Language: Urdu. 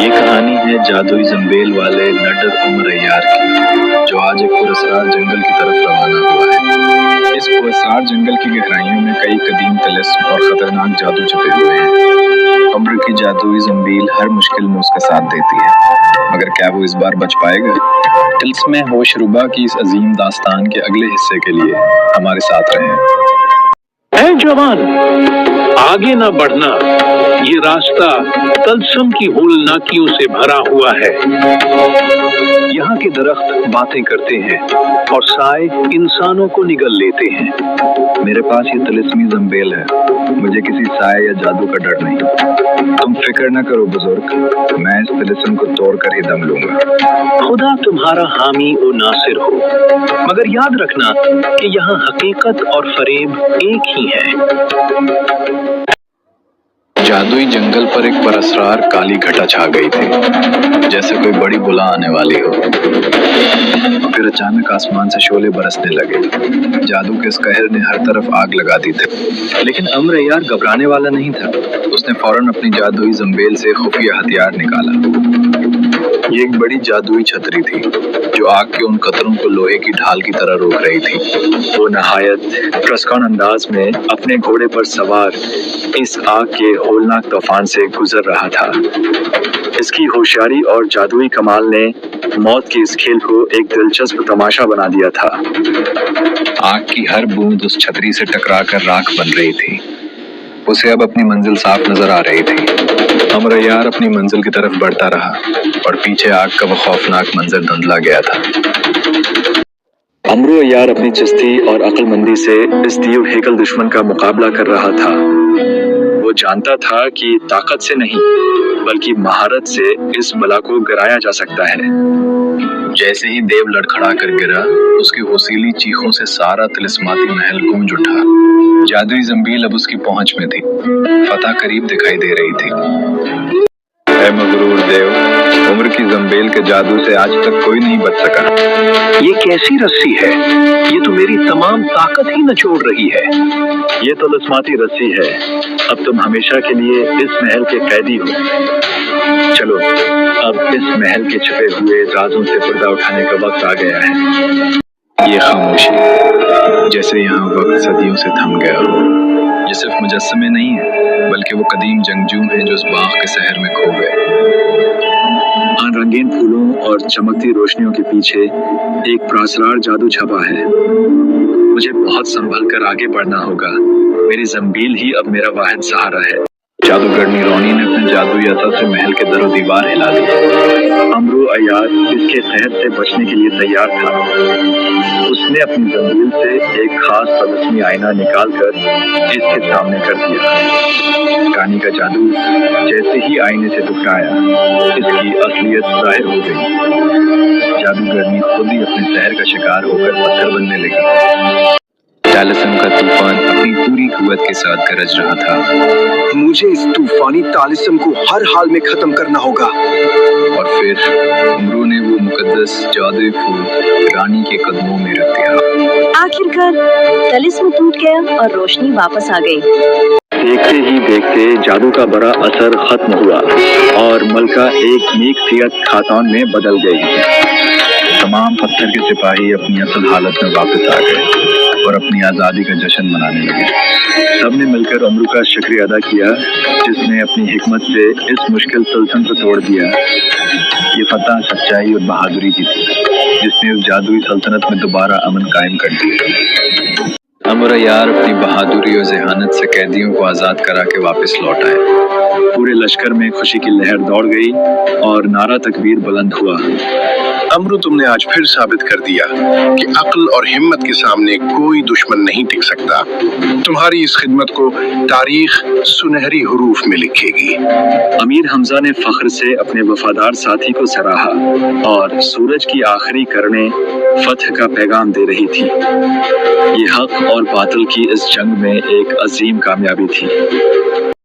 یہ کہانی ہے جادوئی زنبیل والے نڈر عمر عیار کی، جو آج ایک پراسرار جنگل کی طرف روانہ ہوا ہے۔ اس پراسرار جنگل کی گہرائیوں میں کئی قدیم طلسم اور خطرناک جادو چھپے ہوئے ہیں۔ عمر کی جادوئی زنبیل ہر مشکل میں اس کا ساتھ دیتی ہے، مگر کیا وہ اس بار بچ پائے گا؟ طلسم ہوش ربا کی اس عظیم داستان کے اگلے حصے کے لیے ہمارے ساتھ رہیں۔ اے جوان، آگے نہ بڑھنا، یہ راستہ طلسم کی ہولناکیوں سے بھرا ہوا ہے۔ یہاں کے درخت باتیں کرتے ہیں اور سائے انسانوں کو نگل لیتے ہیں۔ میرے پاس یہ طلسمی زنبیل ہے، مجھے کسی سائے یا جادو کا ڈر نہیں۔ تم فکر نہ کرو بزرگ، میں اس طلسم کو توڑ کر ہی دم لوں گا۔ خدا تمہارا حامی و ناصر ہو، مگر یاد رکھنا کہ یہاں حقیقت اور فریب ایک ہی ہے۔ جادوئی جنگل پر ایک پراسرار کالی گھٹا چھا گئی تھی، جیسے کوئی بڑی بلا آنے والی ہو۔ پھر اچانک آسمان سے شعلے برسنے لگے۔ جادو کے اس قہر نے ہر طرف آگ لگا دی تھی، لیکن عمر عیار گھبرانے والا نہیں تھا۔ اس نے فوراً اپنی جادوئی زنبیل سے خفیہ ہتھیار نکالا۔ یہ ایک بڑی جادوئی چھتری تھی، جو آگ کے ان قطروں کو لوہے کی ڈھال کی طرح روک رہی تھی۔ وہ نہایت پرسکون انداز میں اپنے گھوڑے پر سوار اس آگ کے ہولناک طوفان سے گزر رہا تھا۔ اس کی ہوشیاری اور جادوئی کمال نے موت کے اس کھیل کو ایک دلچسپ تماشا بنا دیا تھا۔ آگ کی ہر بوند اس چھتری سے ٹکرا کر راکھ بن رہی تھی۔ اسے اب اپنی منزل صاف نظر آ رہی تھی۔ عمر عیار اپنی منزل کی طرف بڑھتا رہا اور پیچھے آگ کا وہ خوفناک منظر دھندلا گیا تھا۔ عمر عیار اپنی چستی اور عقل مندی سے اس دیو ہیکل دشمن کا مقابلہ کر رہا تھا۔ وہ جانتا تھا کہ طاقت سے نہیں بلکہ مہارت سے اس بلا کو گرایا جا سکتا ہے۔ جیسے ہی دیو لڑکھڑا کر گرا، اس کی غسیلی چیخوں سے سارا طلسماتی محل گونج اٹھا۔ جادوئی زنبیل اب اس کی پہنچ میں تھی، فتح قریب دکھائی دے رہی تھی۔ اے مغرور دیو، عمر کی زنبیل کے جادو سے آج تک کوئی نہیں بچ سکا۔ یہ کیسی رسی ہے؟ یہ تو میری تمام طاقت ہی نچوڑ رہی ہے۔ یہ طلسماتی رسی ہے، اب تم ہمیشہ کے لیے اس محل کے قیدی ہو۔ چلو، اب اس محل کے چھپے ہوئے رازوں سے پردہ اٹھانے کا وقت آ گیا ہے۔ یہ خاموشی، جیسے یہاں وقت صدیوں سے تھم گیا ہو۔ یہ صرف مجسمے نہیں ہیں، بلکہ وہ قدیم جنگجو ہیں جو اس باغ کے سحر میں کھو گئے۔ ان رنگین پھولوں اور چمکتی روشنیوں کے پیچھے ایک پراسرار جادو چھپا ہے۔ مجھے بہت سنبھل کر آگے بڑھنا ہوگا، میری زنبیل ہی اب میرا واحد سہارا ہے۔ جادوگرنی رونی نے اپنے جادوئی عصا سے محل کے در و دیوار ہلا دی۔ عمر عیار اس کے قہر سے بچنے کے لیے تیار تھا۔ اس نے اپنی زنبیل سے ایک خاص طلسمی آئینہ نکال کر اس کے سامنے کر دیا۔ کہانی کا جادو جیسے ہی آئینے سے ٹکرایا، اس کی اصلیت ظاہر ہو گئی۔ جادوگرنی خود ہی اپنے سحر کا شکار ہو کر پتھر بننے لگی۔ طلسم کا طوفان اپنی پوری قوت کے ساتھ گرج رہا تھا۔ مجھے اس طوفانی طلسم کو ہر حال میں ختم کرنا ہوگا۔ اور پھر عمرو نے وہ مقدس جادوئی پھول رانی کے قدموں میں رکھ دیا۔ آخرکار طلسم ٹوٹ گیا اور روشنی واپس آ گئی۔ دیکھتے ہی دیکھتے جادو کا بڑا اثر ختم ہوا اور ملکہ ایک نیک سیرت خاتون میں بدل گئی۔ تمام پتھر کے سپاہی اپنی اصل حالت میں واپس آ گئے اور اپنی آزادی کا جشن منانے لگے۔ سب نے مل کر عمرو کا شکریہ ادا کیا، جس نے اپنی حکمت سے اس مشکل طلسم کو توڑ دیا۔ یہ فتح سچائی اور بہادری کی تھی، جس نے اس جادوئی سلطنت میں دوبارہ امن قائم کر دیا۔ عمر عیار اپنی بہادری اور ذہانت سے قیدیوں کو آزاد کرا کے واپس لوٹ آئے۔ پورے لشکر میں خوشی کی لہر دوڑ گئی اور نعرہ تکبیر بلند ہوا۔ عمرو، تم نے آج پھر ثابت کر دیا کہ عقل اور ہمت کے سامنے کوئی دشمن نہیں ٹک سکتا۔ تمہاری اس خدمت کو تاریخ سنہری حروف میں لکھے گی۔ امیر حمزہ نے فخر سے اپنے وفادار ساتھی کو سراہا اور سورج کی آخری کرنیں فتح کا پیغام دے رہی تھی۔ یہ حق اور باطل کی اس جنگ میں ایک عظیم کامیابی تھی۔